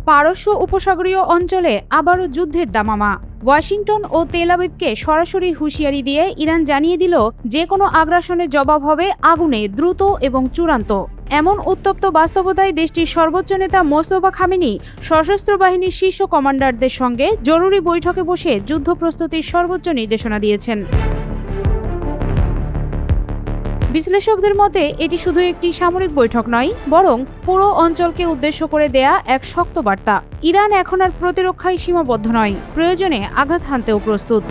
পারস্য উপসাগরীয় অঞ্চলে আবারও যুদ্ধের দামামা। ওয়াশিংটন ও তেল আবিবকে সরাসরি হুঁশিয়ারি দিয়ে ইরান জানিয়ে দিল, যে কোনো আগ্রাসনের জবাব হবে আগুনে, দ্রুত এবং চূড়ান্ত। এমন উত্তপ্ত বাস্তবতায় দেশটির সর্বোচ্চ নেতা মোস্তফা খামেনি সশস্ত্র বাহিনীর শীর্ষ কমান্ডারদের সঙ্গে জরুরি বৈঠকে বসে যুদ্ধ প্রস্তুতির সর্বোচ্চ নির্দেশনা দিয়েছেন। বিশ্লেষকদের মতে এটি শুধু একটি সামরিক বৈঠক নয়, বরং পুরো অঞ্চলকে উদ্দেশ্য করে দেয়া এক শক্ত বার্তা। ইরান এখন আর প্রতিরক্ষায় সীমাবদ্ধ নয়, প্রয়োজনে আঘাত হানতেও প্রস্তুত।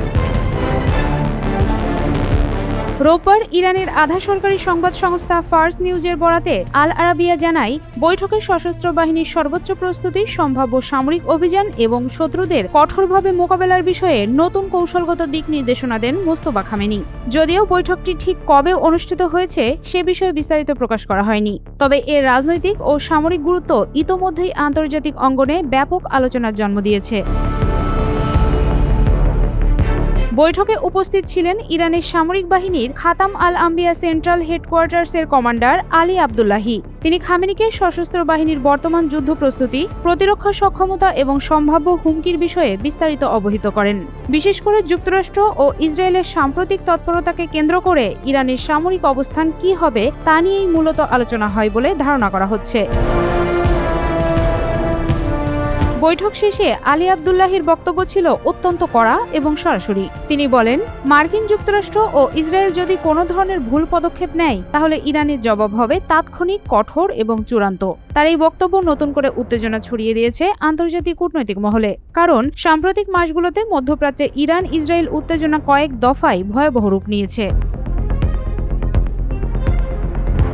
রোববার ইরানের আধা সরকারি সংবাদ সংস্থা ফার্স নিউজের বরাতে আল আরাবিয়া জানায়, বৈঠকে সশস্ত্র বাহিনীর সর্বোচ্চ প্রস্তুতি, সম্ভাব্য সামরিক অভিযান এবং শত্রুদের কঠোরভাবে মোকাবেলার বিষয়ে নতুন কৌশলগত দিক নির্দেশনা দেন মোস্তফা খামেনি। যদিও বৈঠকটি ঠিক কবে অনুষ্ঠিত হয়েছে সে বিষয়ে বিস্তারিত প্রকাশ করা হয়নি, তবে এর রাজনৈতিক ও সামরিক গুরুত্ব ইতোমধ্যেই আন্তর্জাতিক অঙ্গনে ব্যাপক আলোচনার জন্ম দিয়েছে। বৈঠকে উপস্থিত ছিলেন ইরানের সামরিক বাহিনীর খাতাম আল আম্বিয়া সেন্ট্রাল হেডকোয়ার্টার্সের কমান্ডার আলী আবদুল্লাহি। তিনি খামেনিকে সশস্ত্র বাহিনীর বর্তমান যুদ্ধ প্রস্তুতি, প্রতিরক্ষা সক্ষমতা এবং সম্ভাব্য হুমকির বিষয়ে বিস্তারিত অবহিত করেন। বিশেষ করে যুক্তরাষ্ট্র ও ইসরায়েলের সাম্প্রতিক তৎপরতাকে কেন্দ্র করে ইরানের সামরিক অবস্থান কী হবে তা নিয়েই মূলত আলোচনা হয় বলে ধারণা করা হচ্ছে। বৈঠক শেষে আলী আবদুল্লাহির বক্তব্য ছিল অত্যন্ত কড়া এবং সরাসরি। তিনি বলেন, মার্কিন যুক্তরাষ্ট্র ও ইসরায়েল যদি কোনো ধরনের ভুল পদক্ষেপ নেয় তাহলে ইরানের জবাব হবে তাৎক্ষণিক, কঠোর এবং চূড়ান্ত। তার এই বক্তব্য নতুন করে উত্তেজনা ছড়িয়ে দিয়েছে আন্তর্জাতিক কূটনৈতিক মহলে, কারণ সাম্প্রতিক মাসগুলোতে মধ্যপ্রাচ্যে ইরান ইসরায়েল উত্তেজনা কয়েক দফায় ভয়াবহ রূপ নিয়েছে।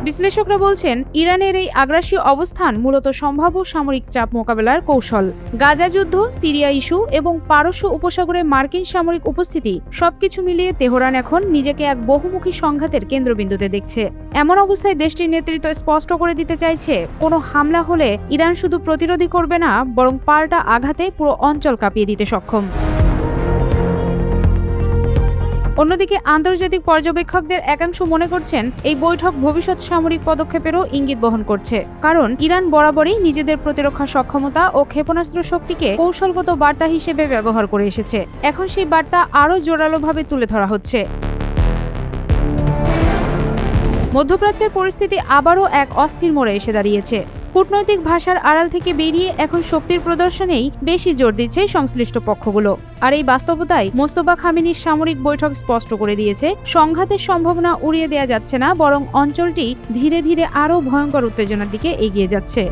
বিশ্লেষকরা বলছেন, ইরানের এই আগ্রাসী অবস্থান মূলত সম্ভাব্য সামরিক চাপ মোকাবেলার কৌশল। গাজা যুদ্ধ, সিরিয়া ইস্যু এবং পারস্য উপসাগরে মার্কিন সামরিক উপস্থিতি সবকিছু মিলিয়ে তেহরান এখন নিজেকে এক বহুমুখী সংঘাতের কেন্দ্রবিন্দুতে দেখছে। এমন অবস্থায় দেশটির নেতৃত্ব স্পষ্ট করে দিতে চাইছে, কোনো হামলা হলে ইরান শুধু প্রতিরোধই করবে না, বরং পাল্টা আঘাতে পুরো অঞ্চল কাঁপিয়ে দিতে সক্ষম। অন্যদিকে আন্তর্জাতিক পর্যবেক্ষকদের একাংশ মনে করছেন, এই বৈঠক ভবিষ্যৎ সামরিক পদক্ষেপেরও ইঙ্গিত বহন করছে, কারণ ইরান বরাবরই নিজেদের প্রতিরক্ষা সক্ষমতা ও ক্ষেপণাস্ত্র শক্তিকে কৌশলগত বার্তা হিসেবে ব্যবহার করে এসেছে। এখন সেই বার্তা আরও জোরালোভাবে তুলে ধরা হচ্ছে। মধ্যপ্রাচ্যের পরিস্থিতি আবারও এক অস্থির মোড়ে এসে দাঁড়িয়েছে। কূটনৈতিক ভাষার আড়াল থেকে বেরিয়ে এখন শক্তির প্রদর্শনেই বেশি জোর দিচ্ছে সংশ্লিষ্ট পক্ষগুলো। আর এই বাস্তবতায় মোস্তফা খামেনির সামরিক বৈঠক স্পষ্ট করে দিয়েছে, সংঘাতের সম্ভাবনা উড়িয়ে দেওয়া যাচ্ছে না, বরং অঞ্চলটি ধীরে ধীরে আরও ভয়ঙ্কর উত্তেজনার দিকে এগিয়ে যাচ্ছে।